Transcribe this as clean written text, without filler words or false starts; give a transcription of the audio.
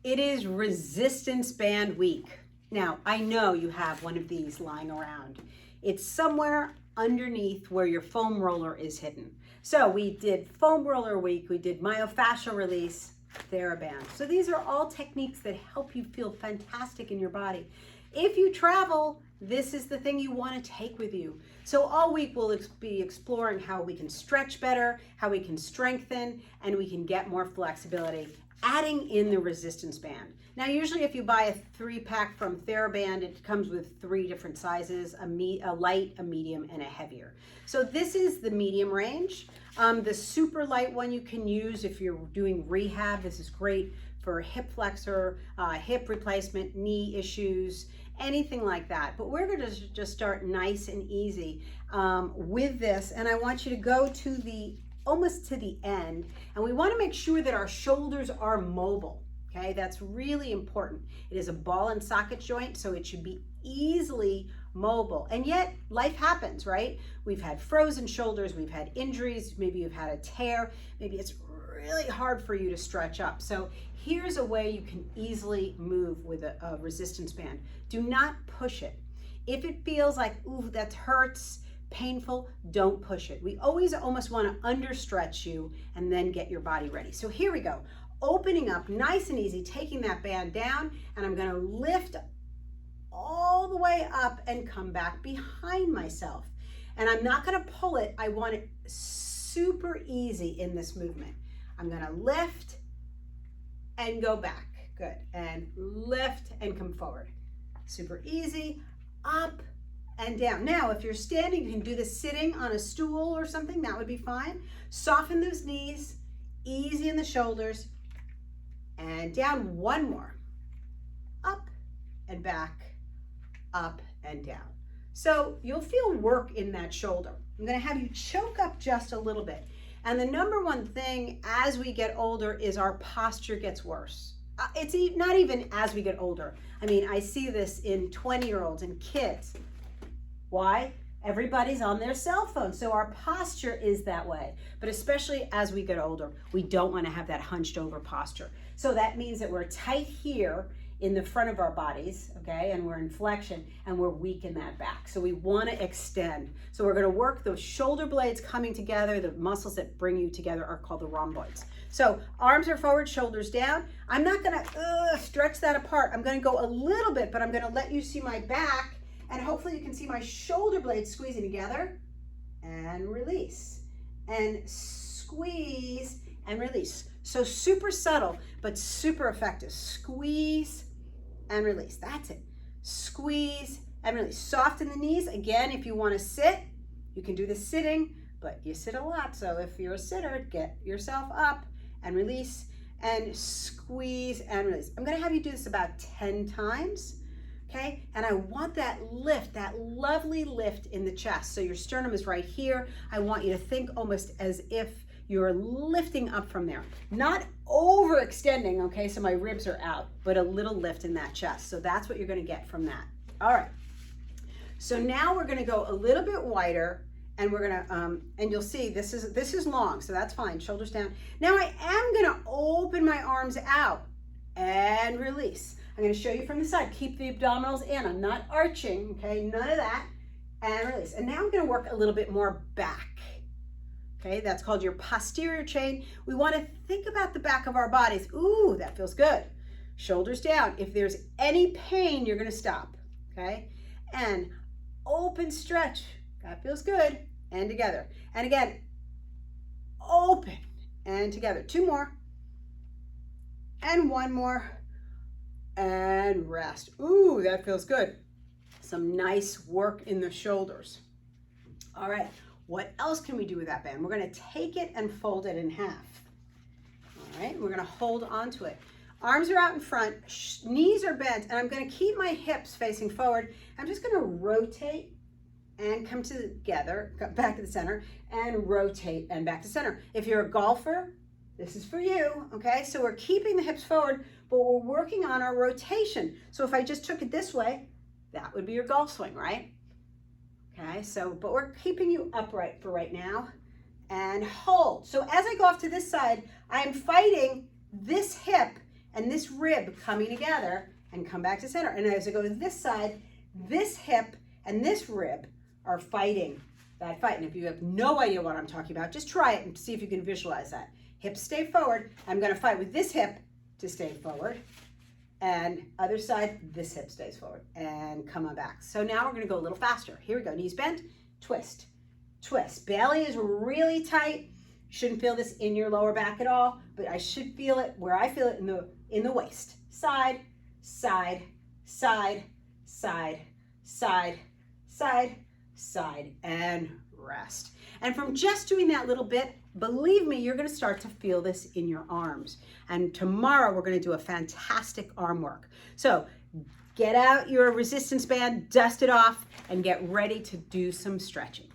It is resistance band week. Now, I know you have one of these lying around. It's somewhere underneath where your foam roller is hidden. So we did foam roller week, we did myofascial release, TheraBand. So these are all techniques that help you feel fantastic in your body. If you travel, this is the thing you want to take with you. So all week we'll be exploring how we can stretch better, how we can strengthen, and we can get more flexibility, adding in the resistance band. Now, usually if you buy a 3-pack from TheraBand, it comes with 3 different sizes, a light, a medium, and a heavier. So this is the medium range. The super light one you can use if you're doing rehab. This is great for hip flexor, hip replacement, knee issues, anything like that. But we're going to just start nice and easy with this. And I want you to go to almost to the end. And we want to make sure that our shoulders are mobile. Okay, that's really important. It is a ball and socket joint, so it should be easily mobile. And yet life happens, right? We've had frozen shoulders, we've had injuries, maybe you've had a tear, maybe it's really hard for you to stretch up. So here's a way you can easily move with a resistance band. Do not push it. If it feels like, ooh, that hurts, painful, don't push it. We always almost want to understretch you and then get your body ready. So here we go. Opening up nice and easy, taking that band down, and I'm going to lift all the way up and come back behind myself. And I'm not going to pull it. I want it super easy in this movement. I'm going to lift and go back. Good. And lift and come forward. Super easy. Up and down. Now, if you're standing, you can do this sitting on a stool or something. That would be fine. Soften those knees. Easy in the shoulders. And down. One more. Up and back. Up and down. So you'll feel work in that shoulder. I'm going to have you choke up just a little bit. And the number one thing as we get older is our posture gets worse. It's not even as we get older. I mean, I see this in 20-year-olds and kids. Why? Everybody's on their cell phone. So our posture is that way. But especially as we get older, we don't want to have that hunched over posture. So that means that we're tight here in the front of our bodies, okay, and we're in flexion, and we're weak in that back. So we want to extend. So we're going to work those shoulder blades coming together. The muscles that bring you together are called the rhomboids. So arms are forward, shoulders down. I'm not going to stretch that apart. I'm going to go a little bit, but I'm going to let you see my back, and hopefully you can see my shoulder blades squeezing together, and release, and squeeze, and release. So super subtle, but super effective. Squeeze, and release. That's it. Squeeze and release. Soften the knees. Again, if you want to sit, you can do this sitting, but you sit a lot. So if you're a sitter, get yourself up and release and squeeze and release. I'm going to have you do this about 10 times. Okay. And I want that lift, that lovely lift in the chest. So your sternum is right here. I want you to think almost as if you're lifting up from there, not overextending, okay, so my ribs are out, but a little lift in that chest. So that's what you're going to get from that. All right. So now we're going to go a little bit wider, and we're going to, and you'll see this is long, so that's fine. Shoulders down. Now I am going to open my arms out and release. I'm going to show you from the side. Keep the abdominals in. I'm not arching, okay, none of that, and release. And now I'm going to work a little bit more back. Okay, that's called your posterior chain. We want to think about the back of our bodies. Ooh, that feels good. Shoulders down. If there's any pain, you're going to stop. Okay, and open stretch. That feels good. And together. And again, open and together. 2 more. And 1 more. And rest. Ooh, that feels good. Some nice work in the shoulders. All right. What else can we do with that band? We're going to take it and fold it in half. All right, we're going to hold onto it. Arms are out in front, knees are bent, and I'm going to keep my hips facing forward. I'm just going to rotate and come together, back to the center, and rotate and back to center. If you're a golfer, this is for you, okay? So we're keeping the hips forward, but we're working on our rotation. So if I just took it this way, that would be your golf swing, right? Okay, so, but we're keeping you upright for right now, and hold. So as I go off to this side, I'm fighting this hip and this rib coming together and come back to center. And as I go to this side, this hip and this rib are fighting that fight. And if you have no idea what I'm talking about, just try it and see if you can visualize that. Hips stay forward. I'm going to fight with this hip to stay forward. And other side, this hip stays forward. And come on back. So now we're going to go a little faster. Here we go. Knees bent, twist, twist. Belly is really tight. You shouldn't feel this in your lower back at all, but I should feel it where I feel it in the waist. Side, side, side, side, side, side, side, and rest. And from just doing that little bit, believe me, you're going to start to feel this in your arms. And tomorrow we're going to do a fantastic arm work. So get out your resistance band, dust it off, and get ready to do some stretching.